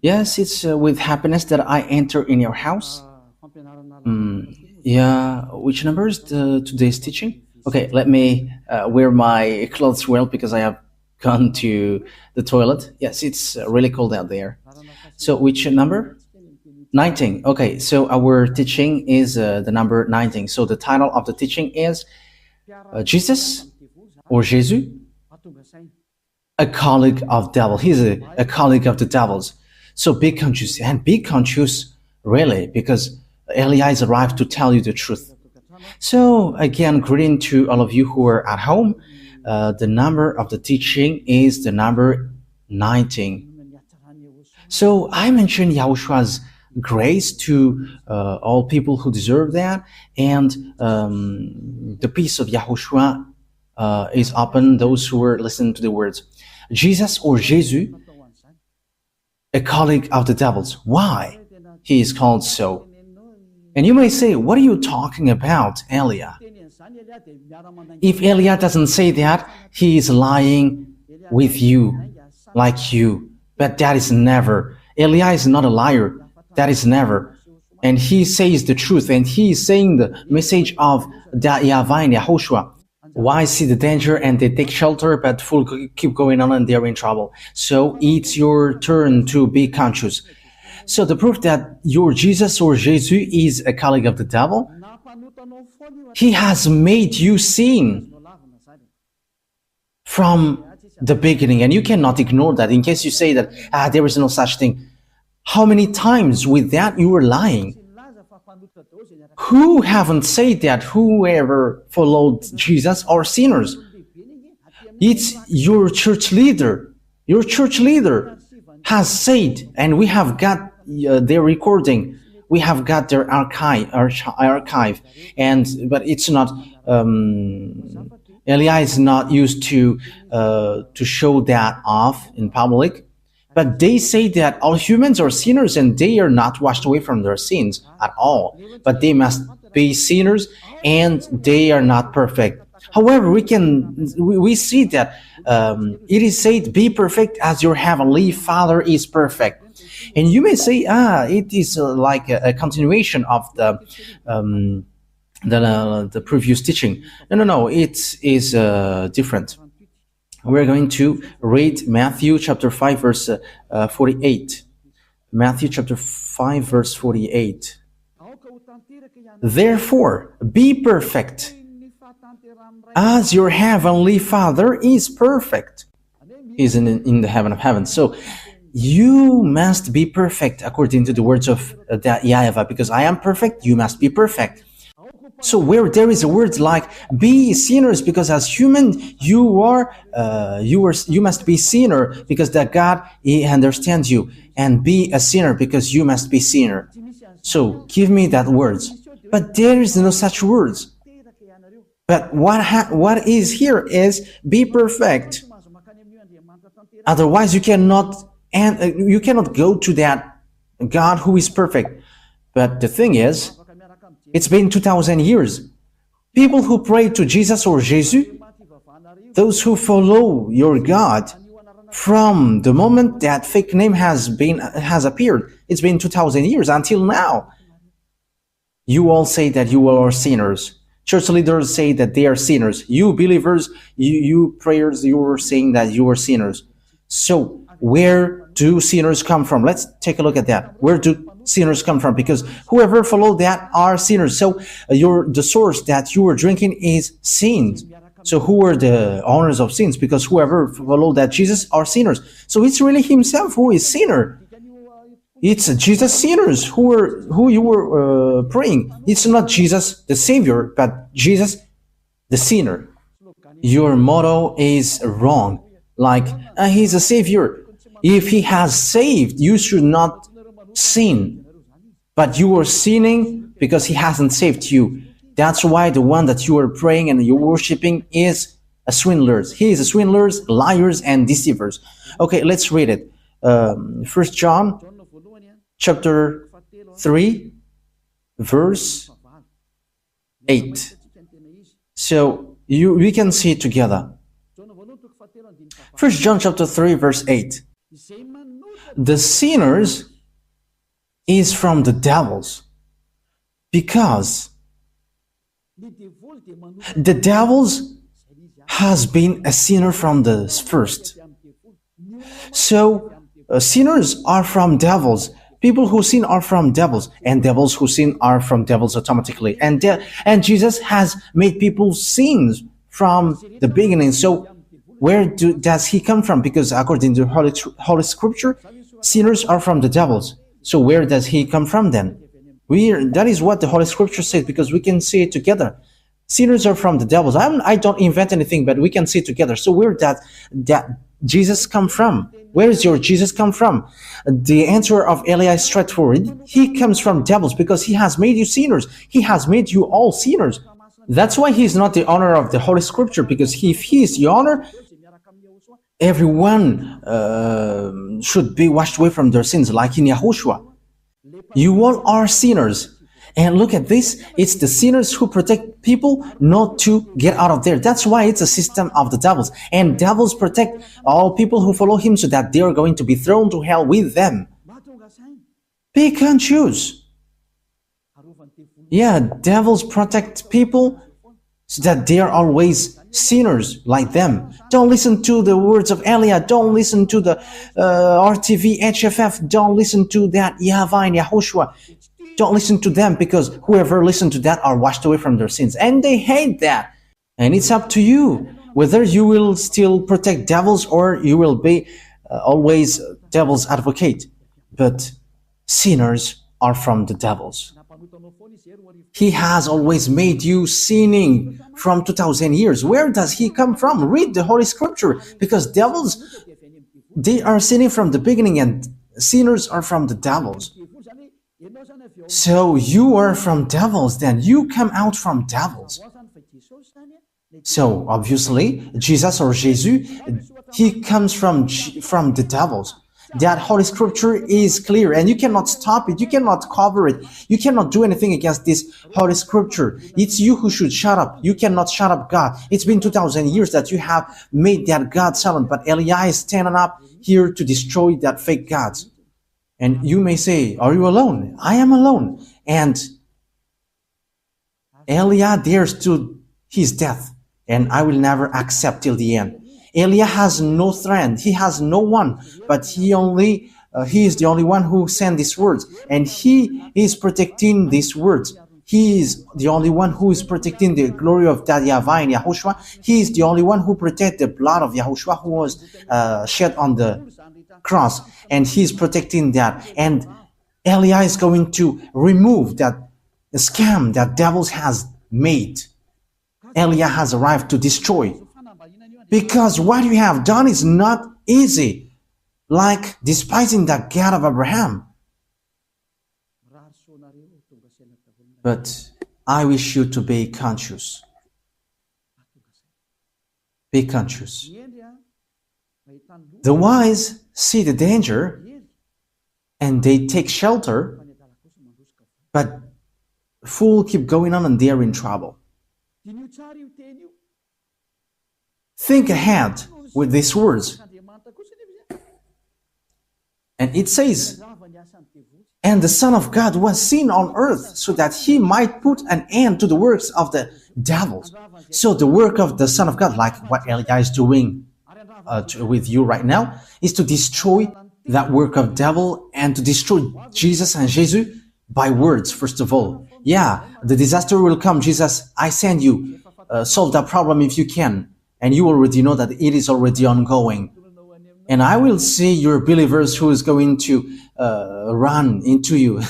Yes, it's with happiness that I enter in your house. Yeah, which number is today's teaching? Okay, let me wear my clothes well because I have gone to the toilet. Yes, it's really cold out there. So, which number? 19. Okay, so our teaching is the number 19. So, the title of the teaching is Jesus or Jesus, a colleague of devil. He's a colleague of the devils. So be conscious and be conscious really because Elias arrived to tell you the truth. So again, greeting to all of you who are at home. The number of the teaching is the number 19. So I mentioned Yahoshua's grace to all people who deserve that, and the peace of Yahushua is upon those who are listening to the words. Jesus or Jesus, a colleague of the devils. Why he is called so? And you may say, what are you talking about, Elia? If Elia doesn't say that, he is lying with you, like you. But that is never. Elia is not a liar. That is never. And he says the truth, and he is saying the message of YAHVAH and YAHOSHUAH. Why see the danger and they take shelter, but fool keep going on and they're in trouble. So it's your turn to be conscious. So the proof that your Jesus or Jesus is a colleague of the devil, he has made you sin from the beginning, and you cannot ignore that. In case you say that there is no such thing, how many times with that you were lying? Who haven't said that whoever followed Jesus are sinners? It's your church leader. Your church leader has said, and we have got their recording. We have got their archive, but it's not. Elia is not used to show that off in public. But they say that all humans are sinners and they are not washed away from their sins at all. But they must be sinners and they are not perfect. However, we see that it is said, be perfect as your heavenly Father is perfect. And you may say, it is like a continuation of the previous teaching. No, it is different. We're going to read Matthew chapter 5 verse 48. Matthew chapter 5 verse 48. Therefore, be perfect as your heavenly Father is perfect. He's in the heaven of heavens. So you must be perfect according to the words of YAHVAH, because I am perfect, you must be perfect. So where there is a word like be sinners, because as human you must be sinner because that God he understands you, and be a sinner because you must be sinner. So give me that words, but there is no such words. But what is here is be perfect. Otherwise you cannot go to that God who is perfect. But the thing is, it's been 2,000 years. People who pray to Jesus or Jesus, those who follow your God, from the moment that fake name has appeared, it's been 2,000 years until now. You all say that you are sinners. Church leaders say that they are sinners. You believers, you prayers, you are saying that you are sinners. So where do sinners come from? Let's take a look at that. Where do sinners come from? Because whoever followed that are sinners. So the source that you are drinking is sins. So who are the owners of sins? Because whoever followed that Jesus are sinners. So it's really himself who is sinner. It's Jesus sinners who you were praying. It's not Jesus the Savior, but Jesus the sinner. Your motto is wrong. Like he's a Savior. If he has saved, you should not sin. But you are sinning because he hasn't saved you. That's why the one that you are praying and you're worshiping is a swindler. He is a swindlers, liars, and deceivers. Okay, let's read it. 1 John chapter 3, verse 8. So we can see it together. 1 John chapter 3, verse 8. The sinners is from the devils because the devils has been a sinner from the first. So sinners are from devils. People who sin are from devils, and devils who sin are from devils automatically. And Jesus has made people sins from the beginning. So does he come from? Because according to Holy Scripture, sinners are from the devils. So where does he come from then? That is what the Holy Scripture says, because we can see it together. Sinners are from the devils. I don't invent anything, but we can see it together. So where that Jesus come from? Where does your Jesus come from? The answer of Eli is straightforward. He comes from devils because he has made you sinners. He has made you all sinners. That's why he is not the owner of the Holy Scripture, because if he is the owner, everyone should be washed away from their sins, like in YAHOSHUAH. You all are sinners. And look at this, it's the sinners who protect people not to get out of there. That's why it's a system of the devils. And devils protect all people who follow him so that they are going to be thrown to hell with them. Pick and choose. Yeah, devils protect people so that they are always sinners like them. Don't listen to the words of Elia. Don't listen to the RTV, HFF. Don't listen to that YAHVAH and YAHOSHUAH. Don't listen to them, because whoever listens to that are washed away from their sins. And they hate that. And it's up to you whether you will still protect devils or you will be always devil's advocate. But sinners are from the devils. He has always made you sinning from 2,000 years. Where does he come from? Read the Holy Scripture, because devils, they are sinning from the beginning, and sinners are from the devils. So you are from devils, then you come out from devils. So obviously, Jesus or Jesus, he comes from the devils. That Holy Scripture is clear, and you cannot stop it, you cannot cover it, you cannot do anything against this Holy Scripture. It's you who should shut up. You cannot shut up God. It's been 2,000 years that you have made that God silent, but Eli is standing up here to destroy that fake gods. And you may say, are you alone? I am alone. And Elia dares to his death, and I will never accept till the end. Elia has no friend. He has no one, but he is the only one who sent these words, and he is protecting these words. He is the only one who is protecting the glory of that YAHVAH and YAHOSHUAH. He is the only one who protects the blood of YAHOSHUAH who was shed on the cross, and he's protecting that. And Eli is going to remove that scam that devils has made. Eli has arrived to destroy, because what you have done is not easy, like despising the God of Abraham. But I wish you to be conscious. Be conscious. The wise see the danger and they take shelter, but fool keep going on and they are in trouble. Think ahead with these words. And it says, and the Son of God was seen on earth so that he might put an end to the works of the devils. So the work of the Son of God, like what Eli is doing with you right now, is to destroy that work of devil and to destroy Jesus and Jesus by words, first of all. Yeah, the disaster will come. Jesus, I send you. Solve that problem if you can. And you already know that it is already ongoing. And I will see your believers who is going to run into you.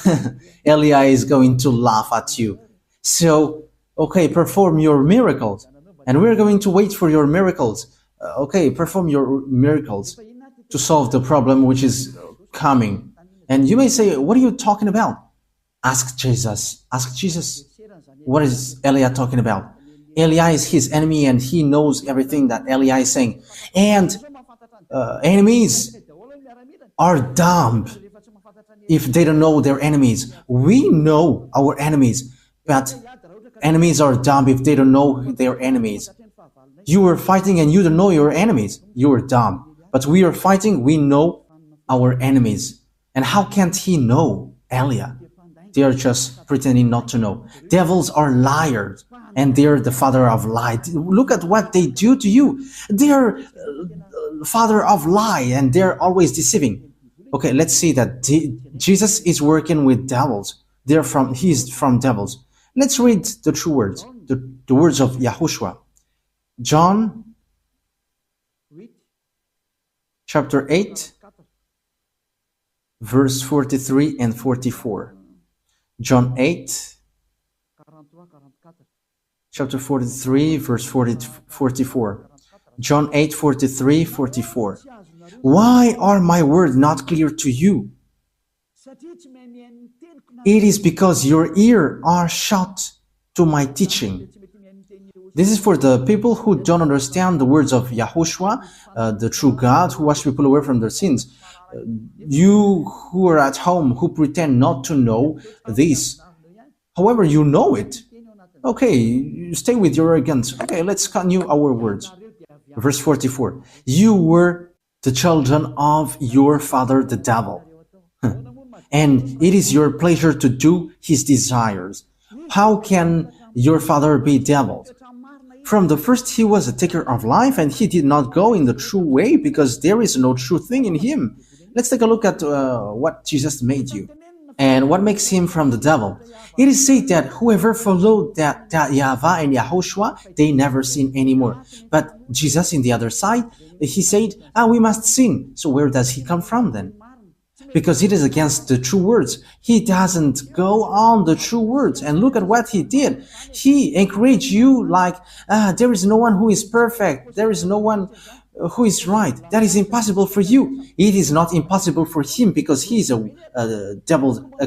Eli is going to laugh at you. So, okay, perform your miracles. And we're going to wait for your miracles. Okay, perform your miracles to solve the problem which is coming. And you may say, what are you talking about? Ask Jesus. Ask Jesus. What is Eli talking about? Eli is his enemy, and he knows everything that Eli is saying. And enemies are dumb if they don't know their enemies. We know our enemies, but enemies are dumb if they don't know their enemies. You are fighting and you don't know your enemies. You are dumb. But we are fighting, we know our enemies. And how can't he know, Elia? They are just pretending not to know. Devils are liars, and they're the father of lie. Look at what they do to you. They're father of lie, and they're always deceiving. Okay, let's see that Jesus is working with devils. He's from devils. Let's read the true words, the words of YAHOSHUAH. John chapter 8, verse 43 and 44. John 8, chapter 43, verse 44. John 8, 43, 44. Why are my words not clear to you? It is because your ears are shut to my teaching. This is for the people who don't understand the words of YAHOSHUAH, the true God who washes people away from their sins. You who are at home, who pretend not to know this, however, you know it. Okay, you stay with your arrogance. Okay, let's continue our words. Verse 44. You were the children of your father the devil, and it is your pleasure to do his desires. How can your father be devil? From the first he was a taker of life, and he did not go in the true way because there is no true thing in him. Let's take a look at what Jesus made you and what makes him from the devil. It is said that whoever followed that YAHVAH and YAHOSHUAH, they never sin anymore. But Jesus, in the other side, he said, we must sin. So where does he come from then? Because it is against the true words. He doesn't go on the true words. And look at what he did. He encouraged you like, there is no one who is perfect. There is no one who is right. That is impossible for you. It is not impossible for him because he is a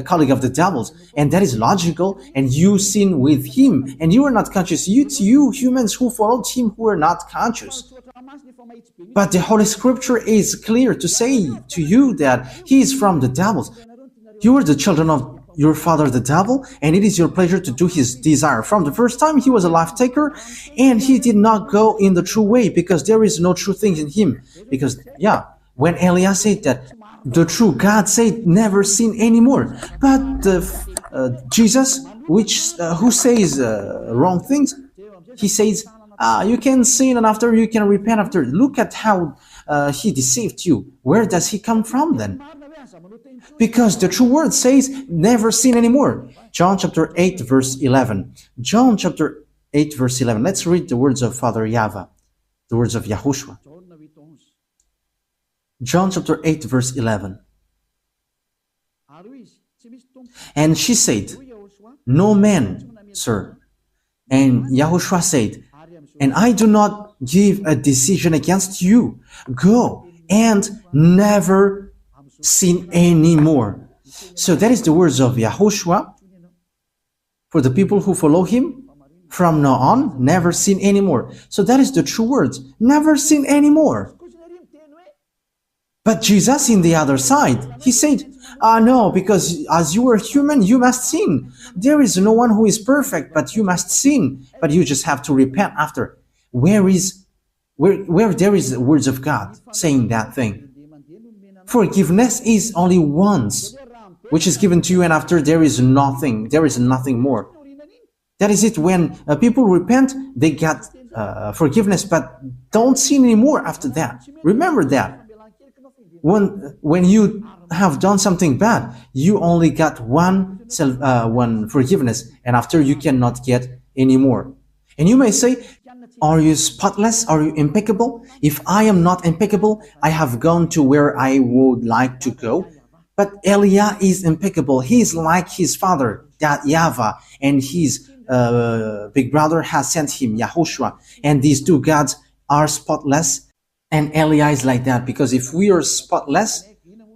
colleague of the devil's, and that is logical. And you sin with him, and you are not conscious. It's you humans who followed him who are not conscious. But the Holy Scripture is clear to say to you that he is from the devil's. You are the children of your father the devil, and it is your pleasure to do his desire. From the first time he was a life taker, and he did not go in the true way because there is no true thing in him. Because when Elias said that the true God said never sin anymore, but Jesus, who says wrong things, he says you can sin and after you can repent after. Look at how he deceived you. Where does he come from then? Because the true word says never sin anymore. John chapter 8 verse 11. John chapter 8 verse 11. Let's read the words of Father YAHVAH, the words of YAHOSHUAH. John chapter 8 verse 11. And she said, no man, sir. And YAHOSHUAH said, and I do not give a decision against you. Go and never sin anymore. So that is the words of YAHOSHUAH for the people who follow him. From now on, never sin anymore. So that is the true words. Never sin anymore. But Jesus, in the other side, he said, no, because as you are human, you must sin. There is no one who is perfect, but you must sin. But you just have to repent after. Where there is the words of God saying that thing? Forgiveness is only once, which is given to you, and after there is nothing more. That is it. When people repent, they get forgiveness, but don't sin anymore after that. Remember that. When you have done something bad, you only got one forgiveness, and after you cannot get any more. And you may say, are you spotless? Are you impeccable? If I am not impeccable, I have gone to where I would like to go. But Elia is impeccable. He is like his father, that YAHVAH, and his big brother has sent him, YAHOSHUAH. And these two gods are spotless. And Elia is like that, because if we are spotless,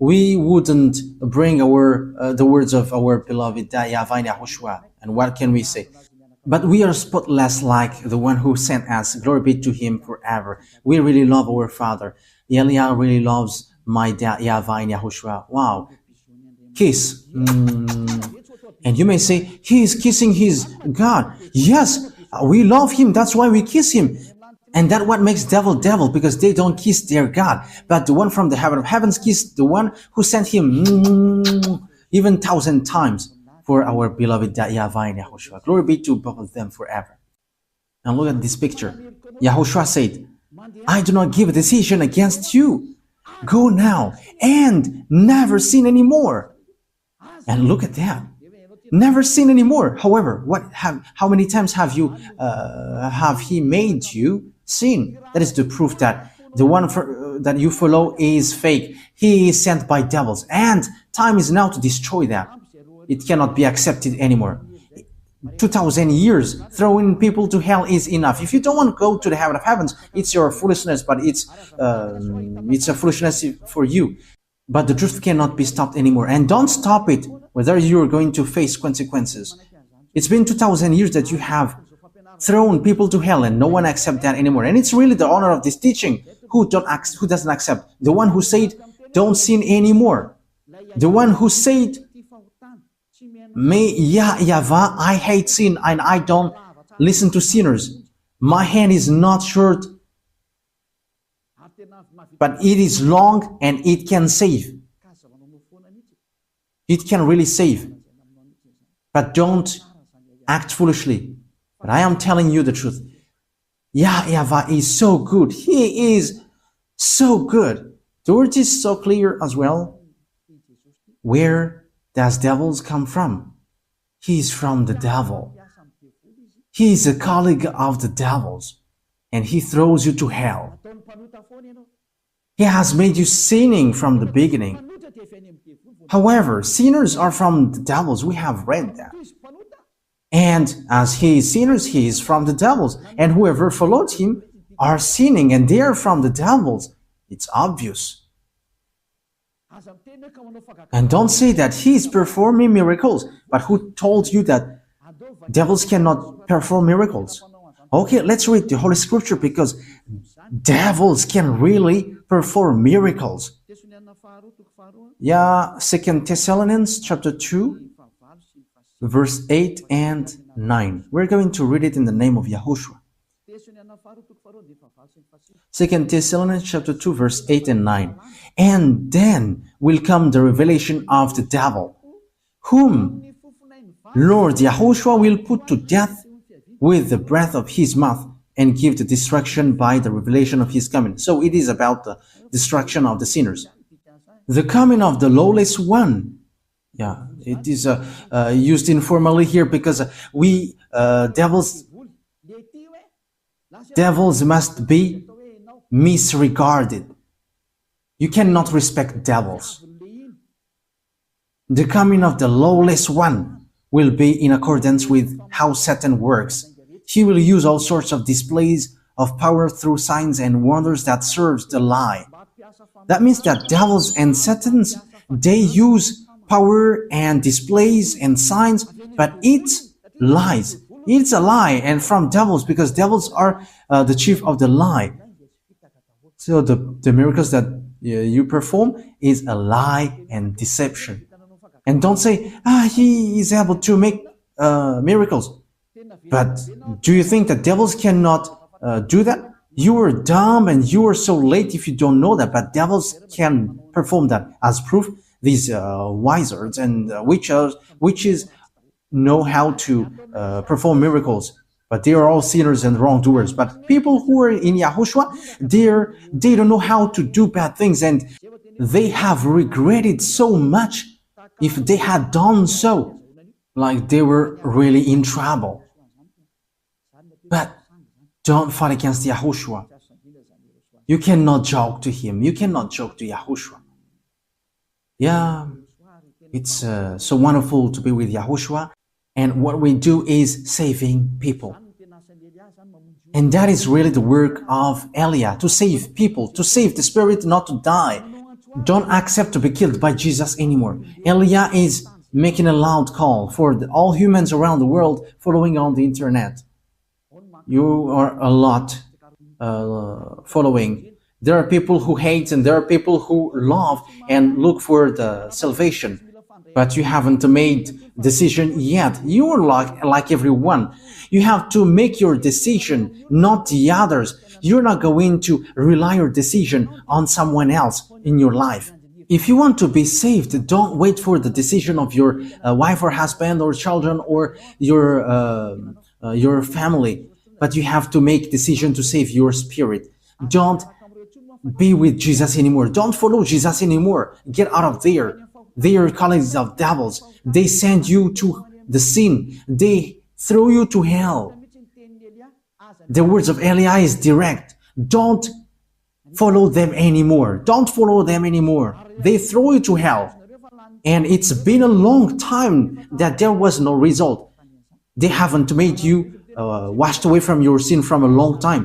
we wouldn't bring the words of our beloved YAHVAH and YAHOSHUAH. And what can we say? But we are spotless like the one who sent us. Glory be to him forever. We really love our Father. Elia really loves my YAHVAH and YAHOSHUAH. Wow. Kiss. And you may say, he is kissing his God. Yes, we love him. That's why we kiss him. And that what makes devil devil, because they don't kiss their God. But the one from the heaven of heavens kissed the one who sent him even 1,000 times for our beloved YAHVAH and YAHOSHUAH. Glory be to both of them forever. And look at this picture. YAHOSHUAH said, I do not give a decision against you. Go now and never sin anymore. And look at that. Never sin anymore. However, how many times have he made you sin? That is the proof that the one that you follow is fake. He is sent by devils, and time is now to destroy that. It cannot be accepted anymore. 2,000 years throwing people to hell is enough. If you don't want to go to the heaven of heavens, it's your foolishness, but it's a foolishness for you. But the truth cannot be stopped anymore, and don't stop it, whether you're going to face consequences. It's been 2,000 years that you have thrown people to hell, and no one accepts that anymore. And it's really the honor of this teaching who doesn't accept. The one who said, don't sin anymore. The one who said, YAHVAH, I hate sin and I don't listen to sinners. My hand is not short, but it is long and it can save. It can really save. But don't act foolishly. But I am telling you the truth. YAHVAH is so good. He is so good. The word is so clear as well. Where does devils come from? He is from the devil. He is a colleague of the devils, and he throws you to hell. He has made you sinning from the beginning. However, sinners are from the devils. We have read that. And as he is sinners, he is from the devils. And whoever followed him are sinning, and they are from the devils. It's obvious. And don't say that he is performing miracles. But who told you that devils cannot perform miracles? Okay, let's read the Holy Scripture, because devils can really perform miracles. Yeah, 2 Thessalonians chapter 2, verse 8 and 9. We're going to read it in the name of Yahushua. 2 Thessalonians chapter 2, verse 8 and 9. And then will come the revelation of the devil, whom Lord Yahushua will put to death with the breath of his mouth, and give the destruction by the revelation of his coming. So it is about the destruction of the sinners. The coming of the lawless one. Yeah, it is used informally here, because devils must be misregarded. You cannot respect devils. The coming of the lawless one will be in accordance with how Satan works. He will use all sorts of displays of power through signs and wonders that serves the lie. That means that devils and Satans, they use power and displays and signs, but it's lies. It's a lie, and from devils, because devils are the chief of the lie. So the miracles that you perform is a lie and deception. And don't say, he is able to make miracles. But do you think that devils cannot do that? You are dumb and you are so late if you don't know that, but devils can perform that. As proof, these wizards and witches know how to perform miracles, but they are all sinners and wrongdoers. But people who are in Yahushua, they don't know how to do bad things, and they have regretted so much if they had done so, like they were really in trouble. But don't fight against Yahushua. You cannot joke to him. You cannot joke to Yahushua. Yeah, it's so wonderful to be with Yahushua. And what we do is saving people. And that is really the work of Elia, to save people, to save the spirit not to die. Don't accept to be killed by Jesus anymore. Elia is making a loud call for all humans around the world following on the internet. You are a lot following. There are people who hate and there are people who love and look for the salvation. but you haven't made decision yet. You're like everyone. You have to make your decision, not the others. You're not going to rely your decision on someone else in your life. If you want to be saved, don't wait for the decision of your wife or husband or children or your family, but you have to make decision to save your spirit. Don't be with Jesus anymore. Don't follow Jesus anymore. Get out of there. They are colleagues of devils. They send you to the sin. They throw you to hell. The words of Eliah is direct. Don't follow them anymore. Don't follow them anymore. They throw you to hell. And it's been a long time that there was no result. They haven't made you washed away from your sin from a long time.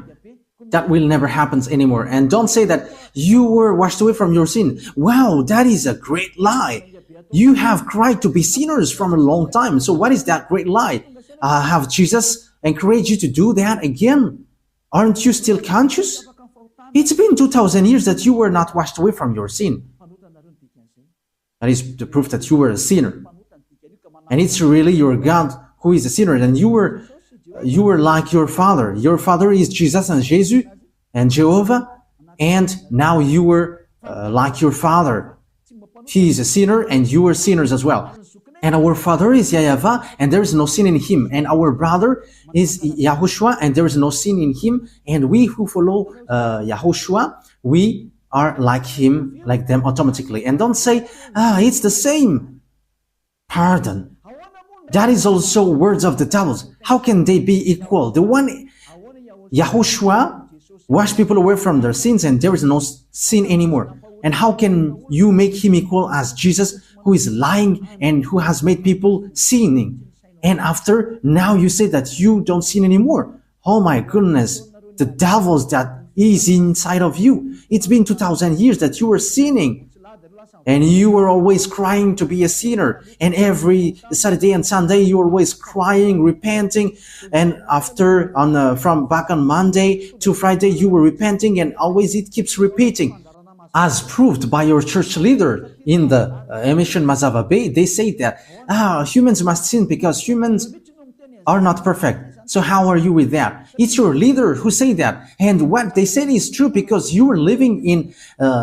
That will never happen anymore. And don't say that you were washed away from your sin. Wow, that is a great lie. You have cried to be sinners from a long time. So what is that great lie? Have Jesus encouraged you to do that again? Aren't you still conscious? It's been 2,000 years that you were not washed away from your sin. That is the proof that you were a sinner. And it's really your God who is a sinner. And you were like your father. Your father is Jesus and Jesus and Jehovah. And now you were like your father. He is a sinner and you are sinners as well. And our father is YAHVAH and there is no sin in him. And our brother is YAHOSHUAH and there is no sin in him. And we who follow YAHOSHUAH, we are like him, like them automatically. And don't say, it's the same. Pardon. That is also words of the devils. How can they be equal? The one, YAHOSHUAH, wash people away from their sins and there is no sin anymore. And how can you make him equal as Jesus, who is lying and who has made people sinning? And after, now you say that you don't sin anymore. Oh my goodness, the devils that is inside of you. It's been 2,000 years that you were sinning. And you were always crying to be a sinner. And every Saturday and Sunday, you were always crying, repenting. And after, from back on Monday to Friday, you were repenting. And always it keeps repeating. As proved by your church leader in the emission Mazava Bay, they say that humans must sin because humans are not perfect. So how are you with that? It's your leader who say that. And what they said is true because you were living in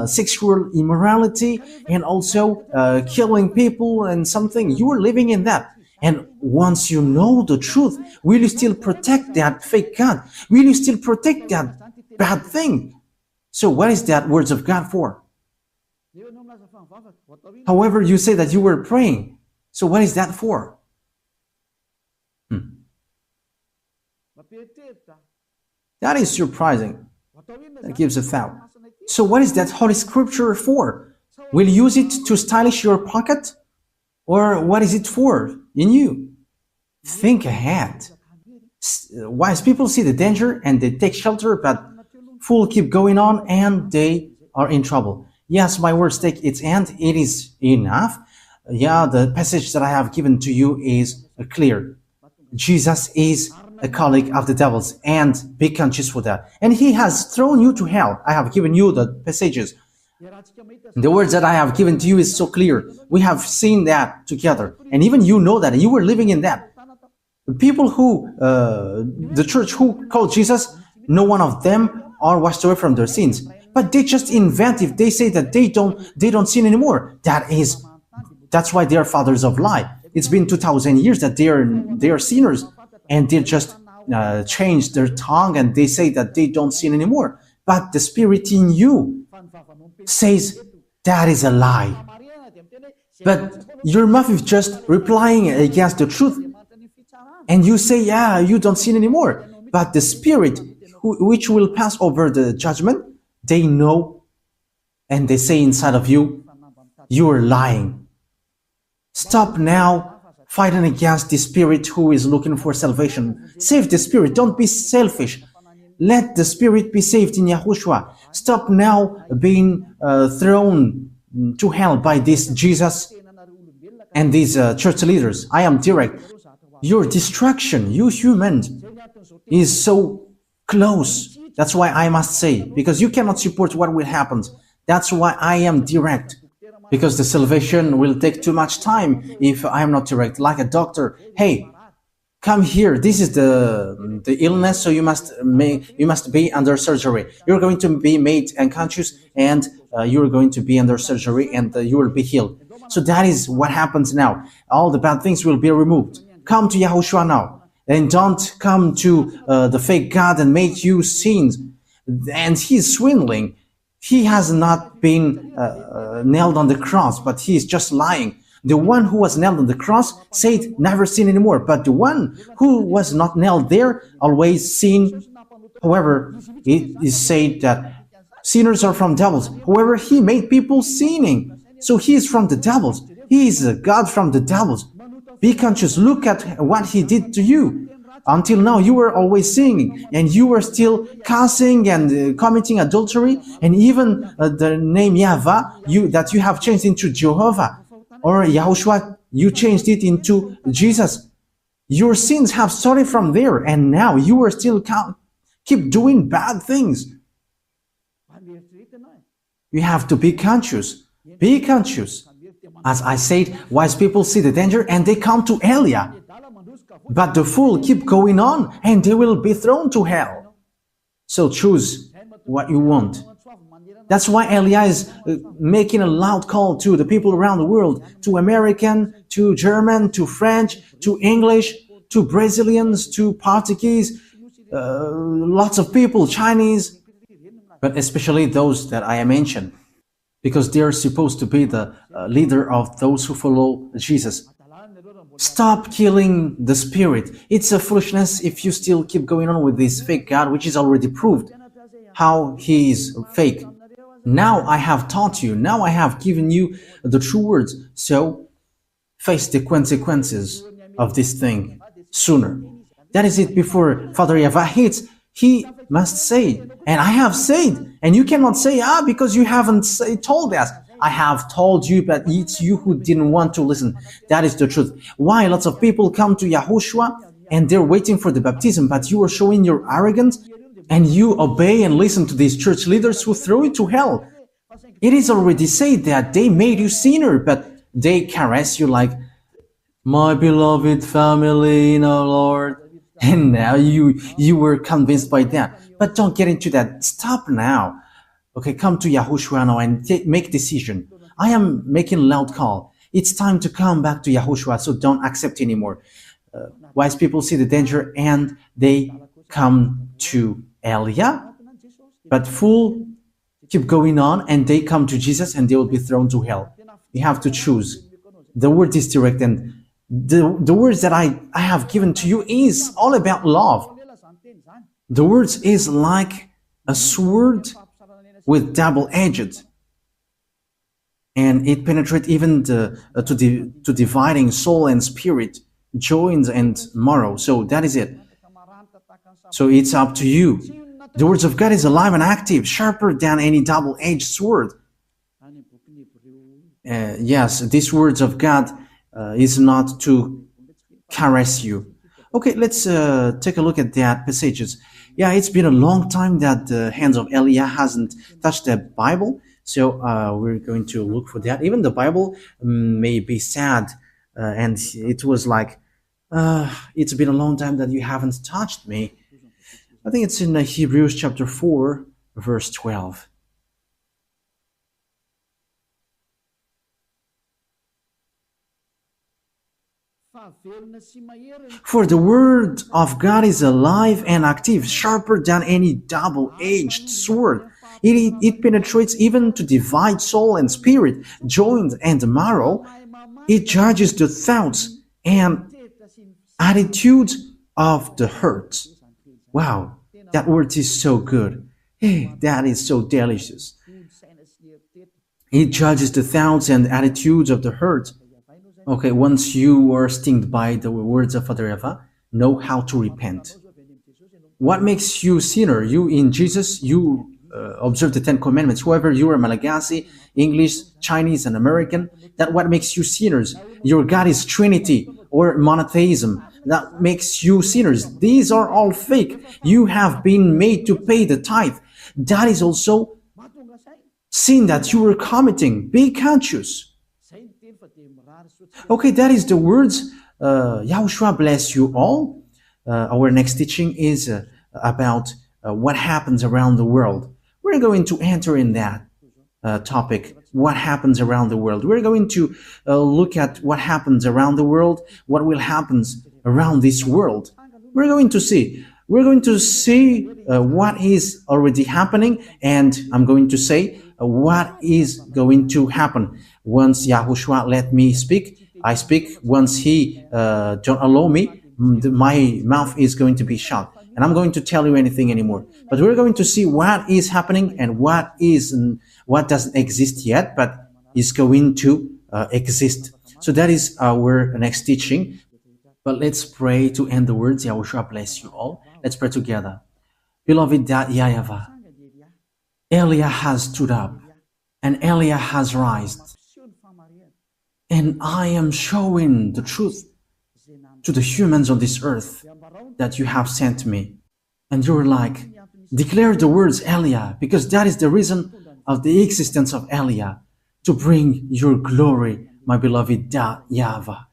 sexual immorality and also killing people and something. You were living in that. And once you know the truth, will you still protect that fake God? Will you still protect that bad thing? So what is that words of God for? However, you say that you were praying. So what is that for? That is surprising. That gives a thought. So what is that Holy Scripture for? Will you use it to stylish your pocket? Or what is it for in you? Think ahead. Wise people see the danger and they take shelter, but fools keep going on and they are in trouble. Yes, my words take its end. It is enough. Yeah, the passage that I have given to you is clear. Jesus is a colleague of the devils, and be conscious for that. And he has thrown you to hell. I have given you the passages. The words that I have given to you is so clear. We have seen that together. And even you know that. You were living in that. The people who, the church who called Jesus, no one of them are washed away from their sins. But they just invent if they say that they don't sin anymore. That's why they are fathers of lie. It's been 2,000 years that they are sinners, and they just change their tongue and they say that they don't sin anymore. But the spirit in you says that is a lie. But your mouth is just replying against the truth, and you say, yeah, you don't sin anymore. But the spirit which will pass over the judgment, they know and they say inside of you, you are lying. Stop now fighting against the spirit who is looking for salvation. Save the spirit. Don't be selfish. Let the spirit be saved in YAHOSHUAH. Stop now being thrown to hell by this Jesus and these church leaders. I am direct. Your destruction, you humans, is so close. That's why I must say, because you cannot support what will happen. That's why I am direct. because the salvation will take too much time if I am not direct. Like a doctor, hey, come here. This is the illness, so you must be under surgery. You're going to be made unconscious, and you're going to be under surgery, and you will be healed. So that is what happens now. All the bad things will be removed. Come to Yahushua now, and don't come to the fake God and make you sins. And he's swindling. He has not been nailed on the cross, but he is just lying. The one who was nailed on the cross said, never sin anymore. But the one who was not nailed there always sin. However, it is said that sinners are from devils. However, he made people sinning. So he is from the devils. He is a God from the devils. Be conscious. Look at what he did to you. Until now, you were always singing, and you were still cussing and committing adultery, and even the name YAHVAH that you have changed into Jehovah, or YAHOSHUAH, you changed it into Jesus. Your sins have started from there, and now you are still keep doing bad things. You have to be conscious. Be conscious. As I said, wise people see the danger and they come to Elia. But the fool keep going on and they will be thrown to hell. So choose what you want. That's why Elia is making a loud call to the people around the world, to American, to German, to French, to English, to Brazilians, to Portuguese, lots of people, Chinese, but especially those that I mentioned, because they are supposed to be the leader of those who follow Jesus. Stop killing the spirit. It's a foolishness if you still keep going on with this fake God, which is already proved how he is fake. Now I have taught you. Now I have given you the true words. So face the consequences of this thing sooner. That is it. Before Father YAHVAH hits, he must say, and I have said, and you cannot say, because you haven't told us. I have told you, but it's you who didn't want to listen. That is the truth. Why lots of people come to YAHOSHUAH and they're waiting for the baptism, but you are showing your arrogance and you obey and listen to these church leaders who throw you to hell. It is already said that they made you sinner, but they caress you like, my beloved family in our Lord. And now you were convinced by that. But don't get into that. Stop now. Okay, come to YAHOSHUAH now and make decision. I am making a loud call. It's time to come back to YAHOSHUAH, so don't accept anymore. Wise people see the danger and they come to Elia, but fool keep going on and they come to Jesus and they will be thrown to hell. You have to choose. The word is direct, and the words that I have given to you is all about love. The words is like a sword with double-edged, and it penetrates even to dividing soul and spirit, joints and marrow. So that is it. So it's up to you. The words of God is alive and active, sharper than any double-edged sword. Yes, these words of God is not to caress you. Okay, let's take a look at that passages. Yeah, it's been a long time that the hands of Elia hasn't touched the Bible, so we're going to look for that. Even the Bible may be sad, and it was like, it's been a long time that you haven't touched me. I think it's in Hebrews chapter 4, verse 12. For the word of God is alive and active, sharper than any double-edged sword. It penetrates even to divide soul and spirit, joint and marrow. It judges the thoughts and attitudes of the heart. Wow, that word is so good. Hey, that is so delicious. It judges the thoughts and attitudes of the heart. Okay, once you are stung by the words of Father YAHVAH, know how to repent. What makes you sinner? You in Jesus, you observe the 10 Commandments. Whoever you are, Malagasy, English, Chinese, and American, that what makes you sinners. Your God is Trinity or monotheism. That makes you sinners. These are all fake. You have been made to pay the tithe. That is also sin that you were committing. Be conscious. Okay, that is the words. Yahushua bless you all. Our next teaching is about what happens around the world. We're going to enter in that topic, what happens around the world. We're going to look at what happens around the world, what will happen around this world. We're going to see what is already happening, and I'm going to say what is going to happen. Once Yahushua let me speak, I speak. Once he don't allow me, my mouth is going to be shut, and I'm going to tell you anything anymore. But we're going to see what is happening and what doesn't exist yet, but is going to exist. So that is our next teaching. But let's pray to end the words. Yahushua bless you all. Let's pray together. Beloved YAHVAH, Elia has stood up and Elia has risen. And I am showing the truth to the humans on this earth that you have sent me. And you're like, declare the words Elia, because that is the reason of the existence of Elia, to bring your glory, my beloved YAHVAH,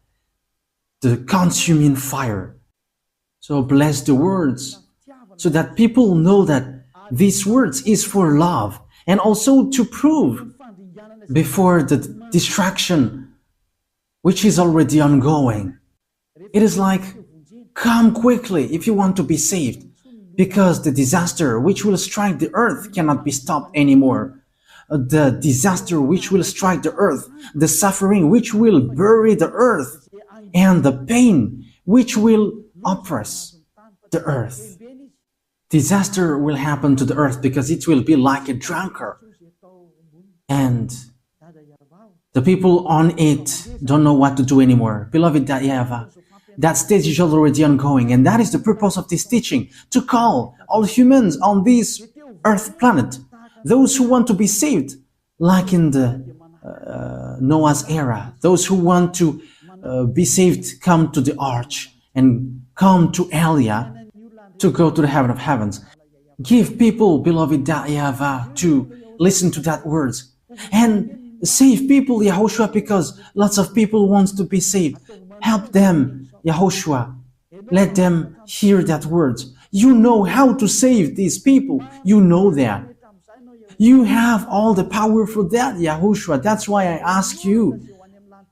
the consuming fire. So bless the words, so that people know that these words is for love, and also to prove before the distraction which is already ongoing. It is like, come quickly if you want to be saved, because the disaster which will strike the earth cannot be stopped anymore. The disaster which will strike the earth, the suffering which will bury the earth, and the pain which will oppress the earth. Disaster will happen to the earth because it will be like a drunkard, and the people on it don't know what to do anymore. Beloved YAHVAH, that stage is already ongoing, and that is the purpose of this teaching, to call all humans on this earth planet, those who want to be saved, like in the Noah's era, those who want to be saved, come to the arch and come to Elia to go to the heaven of heavens. Give people, beloved YAHVAH, to listen to that words and save people, Yahushua, because lots of people want to be saved. Help them, Yahushua. Let them hear that words. You know how to save these people. You know that. You have all the power for that, Yahushua. That's why I ask you,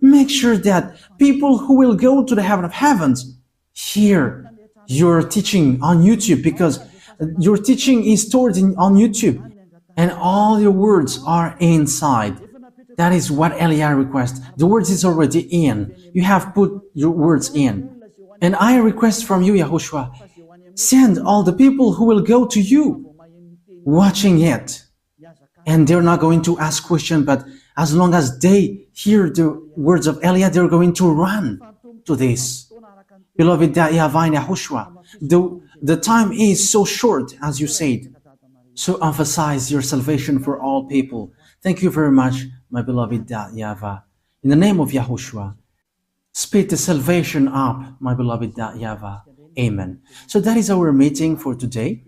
make sure that people who will go to the heaven of heavens hear your teaching on YouTube, because your teaching is stored on YouTube and all your words are inside. That is what Elia requests. The words is already in. You have put your words in. And I request from you, Yahushua, send all the people who will go to you watching it. And they're not going to ask questions, but as long as they hear the words of Elia, they're going to run to this. Beloved YAHVAH and Yahushua, the time is so short, as you said. So emphasize your salvation for all people. Thank you very much, my beloved YAHVAH. In the name of Yahushua, speed the salvation up, my beloved YAHVAH. Amen. So that is our meeting for today.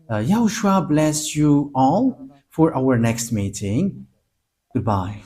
Yahushua bless you all for our next meeting. Goodbye.